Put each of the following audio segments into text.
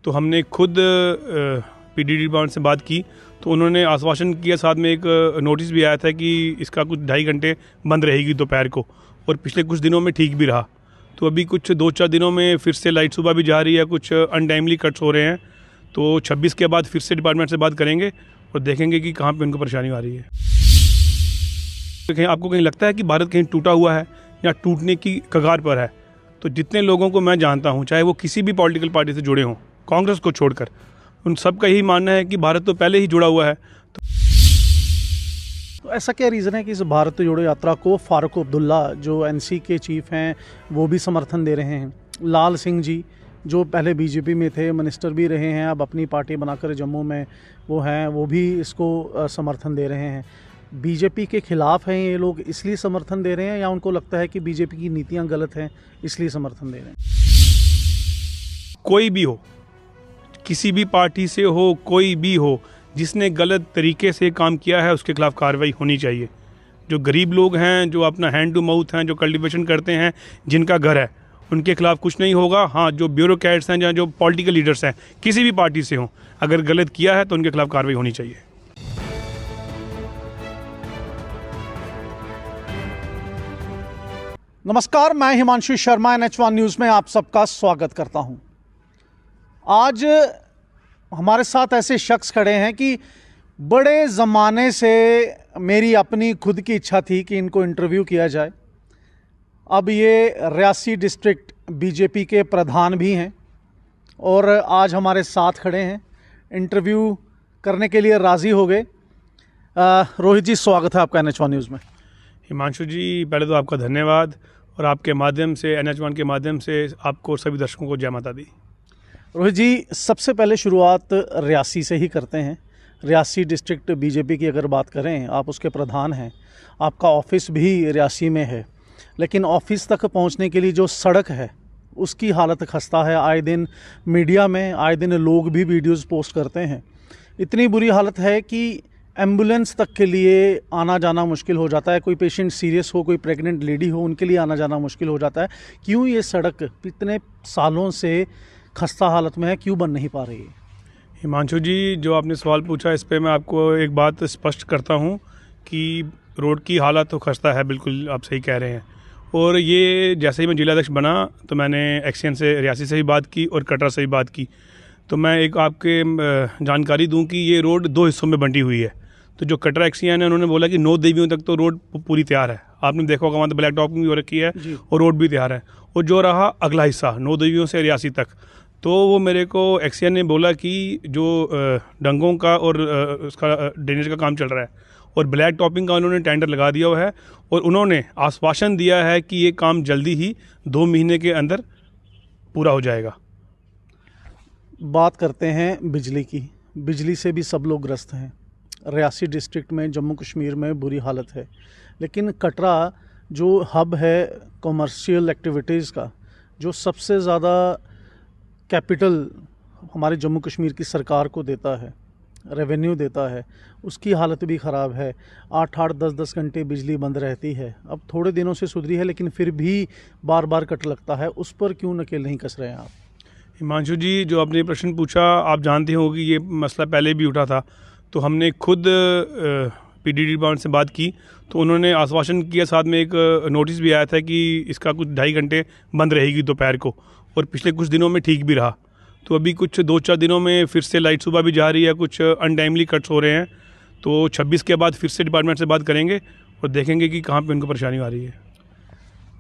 तो हमने खुद पीडीडी डिपार्टमेंट से बात की तो उन्होंने आश्वासन किया, साथ में एक नोटिस भी आया था कि इसका कुछ 2.5 घंटे बंद रहेगी दोपहर को, और पिछले कुछ दिनों में ठीक भी रहा। तो अभी कुछ 2-4 दिनों में फिर से लाइट सुबह भी जा रही है, कुछ अनटाइमली कट्स हो रहे हैं। तो 26 के बाद फिर से डिपार्टमेंट से बात करेंगे और देखेंगे कि कहाँ पे उनको परेशानी आ रही है। कहीं आपको कहीं लगता है कि भारत कहीं टूटा हुआ है या टूटने की कगार पर है, तो जितने लोगों को मैं जानता हूँ, चाहे वो किसी भी पॉलिटिकल पार्टी से जुड़े हों, कांग्रेस को छोड़कर, उन सब का यही मानना है कि भारत तो पहले ही जुड़ा हुआ है। तो ऐसा क्या रीज़न है कि इस भारत जोड़ो यात्रा को फारूक अब्दुल्ला जो एनसी के चीफ हैं वो भी समर्थन दे रहे हैं, लाल सिंह जी जो पहले बीजेपी में थे, मिनिस्टर भी रहे हैं, अब अपनी पार्टी बनाकर जम्मू में वो हैं, वो भी इसको समर्थन दे रहे हैं। बीजेपी के खिलाफ हैं ये लोग इसलिए समर्थन दे रहे हैं, या उनको लगता है कि बीजेपी की नीतियां गलत हैं इसलिए समर्थन दे रहे हैं? कोई भी हो, किसी भी पार्टी से हो, कोई भी हो, जिसने गलत तरीके से काम किया है उसके खिलाफ कार्रवाई होनी चाहिए। जो गरीब लोग हैं, जो अपना हैंड टू माउथ हैं, जो कल्टिवेशन करते हैं, जिनका घर है, उनके खिलाफ कुछ नहीं होगा। हाँ, जो ब्यूरोक्रेट्स हैं या जो पॉलिटिकल लीडर्स हैं, किसी भी पार्टी से हों, अगर गलत किया है तो उनके खिलाफ कार्रवाई होनी चाहिए। नमस्कार, मैं हिमांशु शर्मा NH1 न्यूज़ में आप सबका स्वागत करता हूं। आज हमारे साथ ऐसे शख्स खड़े हैं कि बड़े ज़माने से मेरी अपनी खुद की इच्छा थी कि इनको इंटरव्यू किया जाए। अब ये रियासी डिस्ट्रिक्ट बीजेपी के प्रधान भी हैं और आज हमारे साथ खड़े हैं, इंटरव्यू करने के लिए राज़ी हो गए। रोहित जी, स्वागत है आपका NH1 न्यूज़ में। हिमांशु जी, पहले तो आपका धन्यवाद, और आपके माध्यम से, NH1 के माध्यम से आपको और सभी दर्शकों को जय माता दी। रोहित जी, सबसे पहले शुरुआत रियासी से ही करते हैं। रियासी डिस्ट्रिक्ट बीजेपी की अगर बात करें, आप उसके प्रधान हैं, आपका ऑफिस भी रियासी में है, लेकिन ऑफिस तक पहुंचने के लिए जो सड़क है उसकी हालत खस्ता है। आए दिन मीडिया में, आए दिन लोग भी वीडियोस पोस्ट करते हैं। इतनी बुरी हालत है कि एम्बुलेंस तक के लिए आना जाना मुश्किल हो जाता है। कोई पेशेंट सीरियस हो, कोई प्रेग्नेंट लेडी हो, उनके लिए आना जाना मुश्किल हो जाता है। क्यों ये सड़क इतने सालों से खस्ता हालत में है, क्यों बन नहीं पा रही है? हिमांशु जी, जो आपने सवाल पूछा, इस पे मैं आपको एक बात स्पष्ट करता हूँ कि रोड की हालत तो खस्ता है, बिल्कुल आप सही कह रहे हैं। और ये जैसे ही मैं जिलाध्यक्ष बना तो मैंने एक्सीएन से, रियासी से भी बात की और कटरा से भी बात की। तो मैं एक आपके जानकारी दूं कि ये रोड 2 हिस्सों में बंटी हुई है। तो जो कटरा एक्सीएन है, उन्होंने बोला कि 9 देवियों तक तो रोड पूरी तैयार है। आपने देखा होगा, वहाँ तो ब्लैक टॉपिंग भी हो रखी है और रोड भी तैयार है। और जो रहा अगला हिस्सा 9 देवियों से रियासी तक, तो वो मेरे को एक्सीएन ने बोला कि जो डंगों का और उसका ड्रेनेज का काम चल रहा है और ब्लैक टॉपिंग का उन्होंने टेंडर लगा दिया हुआ है, और उन्होंने आश्वासन दिया है कि ये काम जल्दी ही 2 महीने के अंदर पूरा हो जाएगा। बात करते हैं बिजली की। बिजली से भी सब लोग ग्रस्त हैं। रियासी डिस्ट्रिक्ट में, जम्मू कश्मीर में बुरी हालत है, लेकिन कटरा जो हब है कमर्शियल एक्टिविटीज़ का, जो सबसे ज़्यादा कैपिटल हमारे जम्मू कश्मीर की सरकार को देता है, रेवेन्यू देता है, उसकी हालत भी ख़राब है। 8-8, 10-10 घंटे बिजली बंद रहती है। अब थोड़े दिनों से सुधरी है, लेकिन फिर भी बार बार कट लगता है। उस पर क्यों नकेल नहीं कस रहे हैं आप? हिमांशु जी, जो आपने प्रश्न पूछा, आप जानते हो कि ये मसला पहले भी उठा था। तो हमने खुद पीडीडी डिपार्टमेंट से बात की तो उन्होंने आश्वासन किया, साथ में एक नोटिस भी आया था कि इसका कुछ 2.5 घंटे बंद रहेगी दोपहर को, और पिछले कुछ दिनों में ठीक भी रहा। तो अभी कुछ 2-4 दिनों में फिर से लाइट सुबह भी जा रही है, कुछ अनटाइमली कट्स हो रहे हैं। तो 26 के बाद फिर से डिपार्टमेंट से बात करेंगे और देखेंगे कि कहाँ पर उनको परेशानी आ रही है।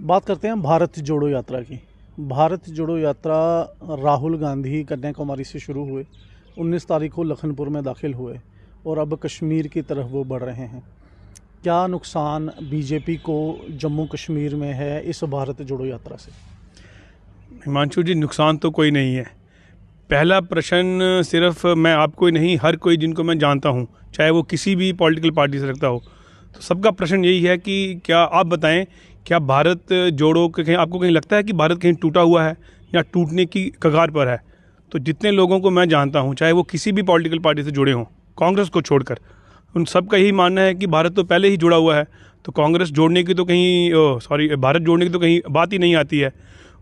बात करते हैं भारत जोड़ो यात्रा की। भारत जोड़ो यात्रा राहुल गांधी कन्याकुमारी से शुरू हुए, 19 तारीख को लखनपुर में दाखिल हुए और अब कश्मीर की तरफ वो बढ़ रहे हैं। क्या नुकसान बीजेपी को जम्मू कश्मीर में है इस भारत जोड़ो यात्रा से? हिमांशु जी, नुकसान तो कोई नहीं है। पहला प्रश्न सिर्फ मैं आपको ही नहीं, हर कोई जिनको मैं जानता हूँ, चाहे वो किसी भी पॉलिटिकल पार्टी से रखता हो, तो सबका प्रश्न यही है कि क्या आप बताएं, क्या भारत जोड़ो कहीं आपको कहीं लगता है कि भारत कहीं टूटा हुआ है या टूटने की कगार पर है? तो जितने लोगों को मैं जानता हूँ, चाहे वो किसी भी पॉलिटिकल पार्टी से जुड़े हों, कांग्रेस को छोड़कर, उन सब का यही मानना है कि भारत तो पहले ही जुड़ा हुआ है। तो कांग्रेस जोड़ने की तो कहीं भारत जोड़ने की तो कहीं बात ही नहीं आती है।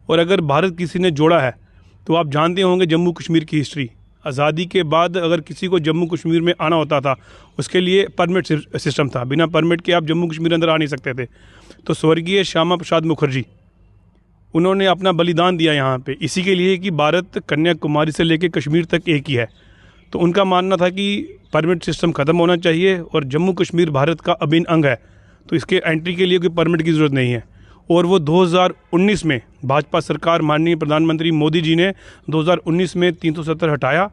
और अगर भारत किसी ने जोड़ा है तो आप जानते होंगे जम्मू कश्मीर की हिस्ट्री। आज़ादी के बाद अगर किसी को जम्मू कश्मीर में आना होता था उसके लिए परमिट सिस्टम था, बिना परमिट के आप जम्मू कश्मीर अंदर आ नहीं सकते थे। तो स्वर्गीय श्यामा प्रसाद मुखर्जी उन्होंने अपना बलिदान दिया यहाँ पे इसी के लिए कि भारत कन्याकुमारी से लेकर कश्मीर तक एक ही है। तो उनका मानना था कि परमिट सिस्टम ख़त्म होना चाहिए और जम्मू कश्मीर भारत का अभिन्न अंग है, तो इसके एंट्री के लिए कोई परमिट की ज़रूरत नहीं है। और वो 2019 में भाजपा सरकार माननीय प्रधानमंत्री मोदी जी ने 2019 में 370 हटाया।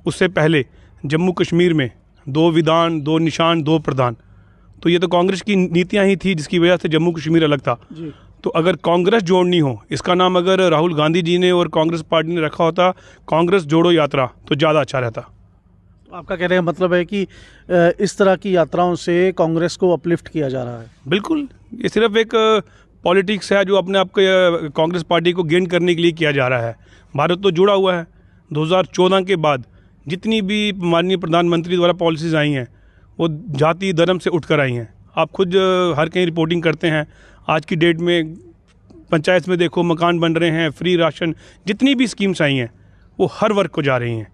उससे पहले जम्मू कश्मीर में 2 विधान 2 निशान 2 प्रधान, तो ये तो कांग्रेस की नीतियाँ ही थी जिसकी वजह से जम्मू कश्मीर अलग था जी। तो अगर कांग्रेस जोड़नी हो, इसका नाम अगर राहुल गांधी जी ने और कांग्रेस पार्टी ने रखा होता कांग्रेस जोड़ो यात्रा, तो ज़्यादा अच्छा रहता। आपका कहने का मतलब है कि इस तरह की यात्राओं से कांग्रेस को अपलिफ्ट किया जा रहा है? बिल्कुल, ये सिर्फ एक पॉलिटिक्स है जो अपने आप के कांग्रेस पार्टी को गेन करने के लिए किया जा रहा है। भारत तो जुड़ा हुआ है। 2014 के बाद जितनी भी माननीय प्रधानमंत्री द्वारा पॉलिसीज़ आई हैं वो जाति धर्म से उठकर आई हैं। आप खुद हर कहीं रिपोर्टिंग करते हैं। आज की डेट में पंचायत में देखो मकान बन रहे हैं, फ्री राशन, जितनी भी स्कीम्स आई हैं वो हर वर्ग को जा रही हैं।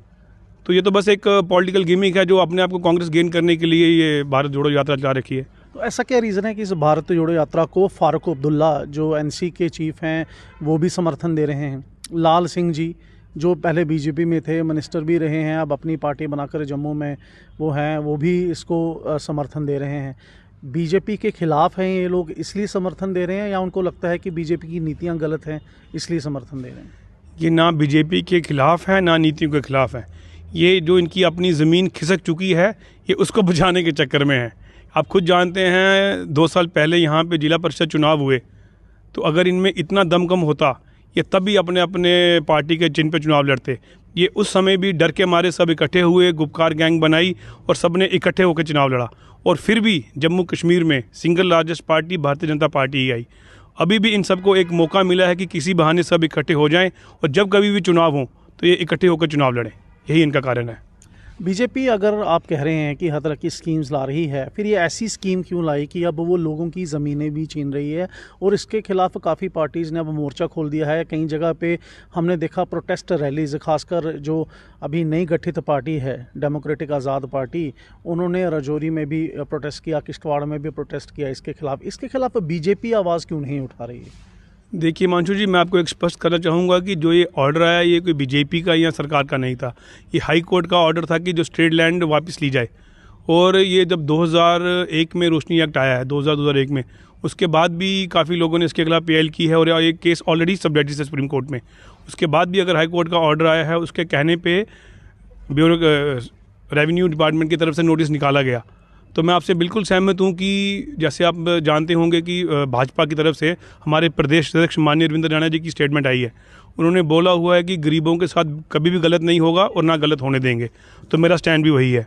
तो ये तो बस एक पॉलिटिकल गिमिक है जो अपने आप को कांग्रेस गेन करने के लिए ये भारत जोड़ो यात्रा चला रखी है। तो ऐसा क्या रीज़न है कि इस भारत जोड़ो यात्रा को फारूक अब्दुल्ला जो एनसी के चीफ हैं वो भी समर्थन दे रहे हैं, लाल सिंह जी जो पहले बीजेपी में थे, मिनिस्टर भी रहे हैं, अब अपनी पार्टी बनाकर जम्मू में वो हैं, वो भी इसको समर्थन दे रहे हैं। बीजेपी के खिलाफ हैं ये लोग इसलिए समर्थन दे रहे हैं या उनको लगता है कि बीजेपी की नीतियां गलत हैं इसलिए समर्थन दे रहे हैं? ये ना बीजेपी के खिलाफ है ना नीतियों के खिलाफ है। ये जो इनकी अपनी ज़मीन खिसक चुकी है ये उसको बचाने के चक्कर में है। आप खुद जानते हैं 2 साल पहले यहाँ पे जिला परिषद चुनाव हुए, तो अगर इनमें इतना दमखम होता ये तब भी अपने अपने पार्टी के चिन्ह पे चुनाव लड़ते। ये उस समय भी डर के मारे सब इकट्ठे हुए, गुपकार गैंग बनाई और सब ने इकट्ठे होकर चुनाव लड़ा, और फिर भी जम्मू कश्मीर में single largest party Bharatiya Janata party ही आई। अभी भी इन सबको एक मौका मिला है कि किसी बहाने सब इकट्ठे हो जाएं और जब कभी भी चुनाव हो तो ये इकट्ठे होकर चुनाव लड़ें, यही इनका कारण है। बीजेपी अगर आप कह रहे हैं कि हर तरह की स्कीम्स ला रही है, फिर ये ऐसी स्कीम क्यों लाई कि अब वो लोगों की ज़मीनें भी छीन रही है और इसके खिलाफ काफ़ी पार्टीज़ ने अब मोर्चा खोल दिया है। कई जगह पे हमने देखा प्रोटेस्ट रैलीज, खासकर जो अभी नई गठित पार्टी है डेमोक्रेटिक आज़ाद पार्टी, उन्होंने राजौरी में भी प्रोटेस्ट किया, किश्तवाड़ में भी प्रोटेस्ट किया इसके खिलाफ बीजेपी आवाज़ क्यों नहीं उठा रही है? देखिए हिमांशु जी, मैं आपको एक स्पष्ट करना चाहूँगा कि जो ये ऑर्डर आया ये कोई बीजेपी का या सरकार का नहीं था। ये हाई कोर्ट का ऑर्डर था कि जो स्टेट लैंड वापस ली जाए। और ये जब 2001 में रोशनी एक्ट आया है 2001 में, उसके बाद भी काफ़ी लोगों ने इसके खिलाफ पीएल की है और ये केस ऑलरेडी सबजेक्टिव है सुप्रीम कोर्ट में। उसके बाद भी अगर हाई कोर्ट का ऑर्डर आया है उसके कहने पर ब्यूरो रेवेन्यू डिपार्टमेंट की तरफ से नोटिस निकाला गया, तो मैं आपसे बिल्कुल सहमत हूं कि जैसे आप जानते होंगे कि भाजपा की तरफ से हमारे प्रदेश अध्यक्ष माननीय रविंद्र राणा जी की स्टेटमेंट आई है। उन्होंने बोला हुआ है कि गरीबों के साथ कभी भी गलत नहीं होगा और ना गलत होने देंगे, तो मेरा स्टैंड भी वही है।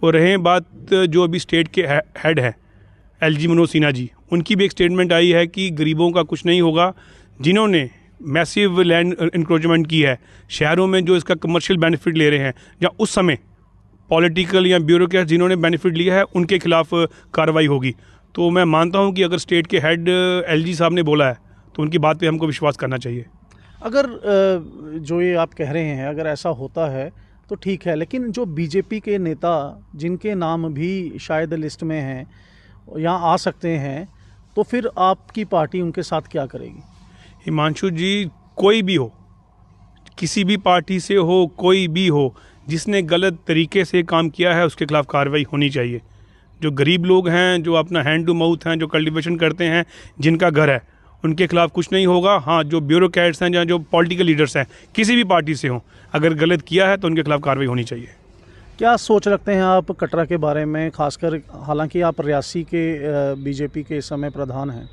और रहे बात जो अभी स्टेट के हेड हैं LG मनोज सिन्हा जी, उनकी भी एक स्टेटमेंट आई है कि गरीबों का कुछ नहीं होगा। जिन्होंने मैसिव लैंड इंक्रोचमेंट की है शहरों में, जो इसका कमर्शियल बेनिफिट ले रहे हैं, या उस समय पॉलिटिकल या ब्यूरोक्रेट जिन्होंने बेनिफिट लिया है उनके खिलाफ कार्रवाई होगी। तो मैं मानता हूं कि अगर स्टेट के हेड LG साहब ने बोला है तो उनकी बात पे हमको विश्वास करना चाहिए। अगर जो ये आप कह रहे हैं अगर ऐसा होता है तो ठीक है, लेकिन जो बीजेपी के नेता जिनके नाम भी शायद लिस्ट में हैं यहाँ आ सकते हैं, तो फिर आपकी पार्टी उनके साथ क्या करेगी? हिमांशु जी, कोई भी हो, किसी भी पार्टी से हो, कोई भी हो, जिसने गलत तरीके से काम किया है उसके खिलाफ कार्रवाई होनी चाहिए। जो गरीब लोग हैं, जो अपना हैंड टू माउथ हैं, जो कल्टीवेशन करते हैं, जिनका घर है, उनके खिलाफ कुछ नहीं होगा। हाँ, जो ब्यूरोक्रेट्स हैं या जो पॉलिटिकल लीडर्स हैं, किसी भी पार्टी से हों, अगर गलत किया है तो उनके खिलाफ कार्रवाई होनी चाहिए। क्या सोच रखते हैं आप कटरा के बारे में, खासकर हालांकि आप रियासी के बीजेपी के इस समय प्रधान हैं,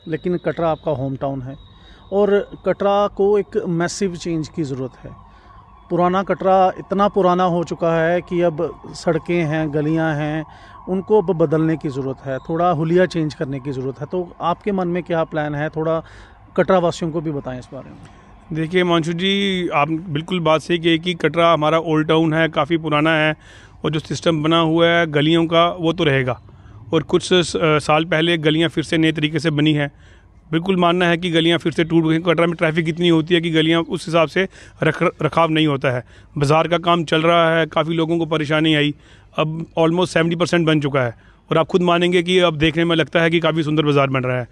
लेकिन कटरा आपका होम टाउन है और कटरा को एक मैसिव चेंज की ज़रूरत है। पुराना कटरा इतना पुराना हो चुका है कि अब सड़कें हैं, गलियां हैं, उनको अब बदलने की ज़रूरत है, थोड़ा हुलिया चेंज करने की ज़रूरत है। तो आपके मन में क्या प्लान है, थोड़ा कटरा वासियों को भी बताएं इस बारे में। देखिए हिमांशु जी, आप बिल्कुल बात सही कही कि कटरा हमारा ओल्ड टाउन है, काफ़ी पुराना है, और जो सिस्टम बना हुआ है गलियों का वो तो रहेगा। और कुछ साल पहले गलियाँ फिर से नए तरीके से बनी है। बिल्कुल मानना है कि गलियां फिर से टूट गई। कटरा में ट्रैफिक इतनी होती है कि गलियां उस हिसाब से रखाव नहीं होता है। बाज़ार का काम चल रहा है, काफ़ी लोगों को परेशानी आई, अब ऑलमोस्ट 70% बन चुका है और आप खुद मानेंगे कि अब देखने में लगता है कि काफ़ी सुंदर बाज़ार बन रहा है।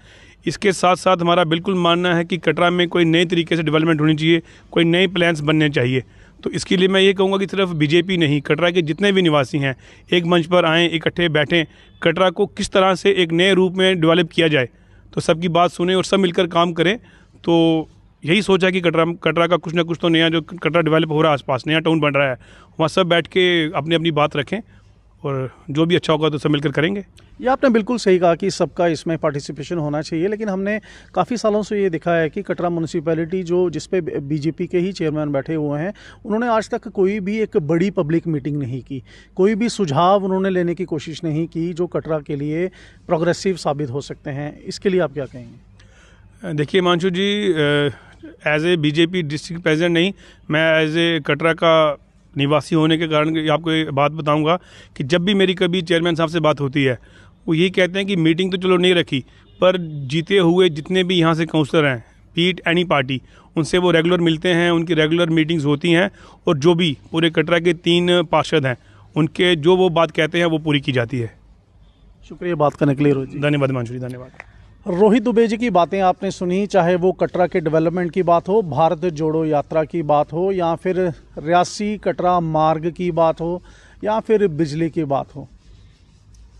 इसके साथ साथ हमारा बिल्कुल मानना है कि कटरा में कोई नए तरीके से डेवलपमेंट होनी चाहिए, कोई नए प्लान्स बनने चाहिए। तो इसके लिए मैं ये कहूँगा कि सिर्फ बीजेपी नहीं, कटरा के जितने भी निवासी हैं एक मंच पर आएँ, इकट्ठे बैठें, कटरा को किस तरह से एक नए रूप में डेवलप किया जाए, तो सबकी बात सुने और सब मिलकर काम करें। तो यही सोचा कि कटरा का कुछ ना कुछ तो नया, जो कटरा डेवलप हो रहा है, आसपास नया टाउन बन रहा है, वहाँ सब बैठ के अपनी अपनी बात रखें और जो भी अच्छा होगा तो सब मिलकर करेंगे। ये आपने बिल्कुल सही कहा कि सबका इसमें पार्टिसिपेशन होना चाहिए, लेकिन हमने काफ़ी सालों से ये देखा है कि कटरा म्यूनिसिपैलिटी जिस पे बीजेपी के ही चेयरमैन बैठे हुए हैं, उन्होंने आज तक कोई भी एक बड़ी पब्लिक मीटिंग नहीं की, कोई भी सुझाव उन्होंने लेने की कोशिश नहीं की जो कटरा के लिए प्रोग्रेसिव साबित हो सकते हैं। इसके लिए आप क्या कहेंगे? देखिए Himanshu ji, as a BJP district president नहीं, मैं एज ए कटरा का निवासी होने के कारण आपको एक बात बताऊंगा कि जब भी मेरी कभी चेयरमैन साहब से बात होती है, वो यही कहते हैं कि मीटिंग तो चलो नहीं रखी, पर जीते हुए जितने भी यहाँ से काउंसलर हैं, बीट एनी पार्टी, उनसे वो रेगुलर मिलते हैं, उनकी रेगुलर मीटिंग्स होती हैं और जो भी पूरे कटरा के 3 पार्षद हैं, उनके जो वो बात कहते हैं वो पूरी की जाती है। शुक्रिया बात करने के लिए रोहित जी। धन्यवाद हिमांशु जी, धन्यवाद। रोहित दुबे जी की बातें आपने सुनी, चाहे वो कटरा के डेवलपमेंट की बात हो, भारत जोड़ो यात्रा की बात हो, या फिर रियासी कटरा मार्ग की बात हो, या फिर बिजली की बात हो।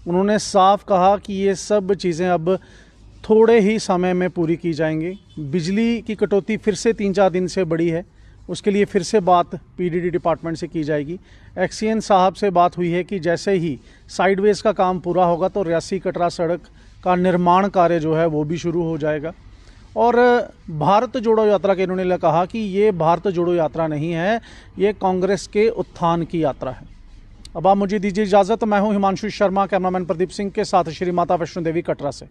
उन्होंने साफ कहा कि ये सब चीज़ें अब थोड़े ही समय में पूरी की जाएंगी। बिजली की कटौती फिर से 3-4 दिन से बढ़ी है, उसके लिए फिर से बात पीडीडी डिपार्टमेंट से की जाएगी। एक्सीएन साहब से बात हुई है कि जैसे ही साइडवेज का काम पूरा होगा तो रियासी कटरा सड़क का निर्माण कार्य जो है वो भी शुरू हो जाएगा। और भारत जोड़ो यात्रा के इन्होंने कहा कि ये भारत जोड़ो यात्रा नहीं है, ये कांग्रेस के उत्थान की यात्रा है। अब आप मुझे दीजिए इजाज़त। मैं हूं हिमांशु शर्मा, कैमरामैन प्रदीप सिंह के साथ श्री माता वैष्णो देवी कटरा से।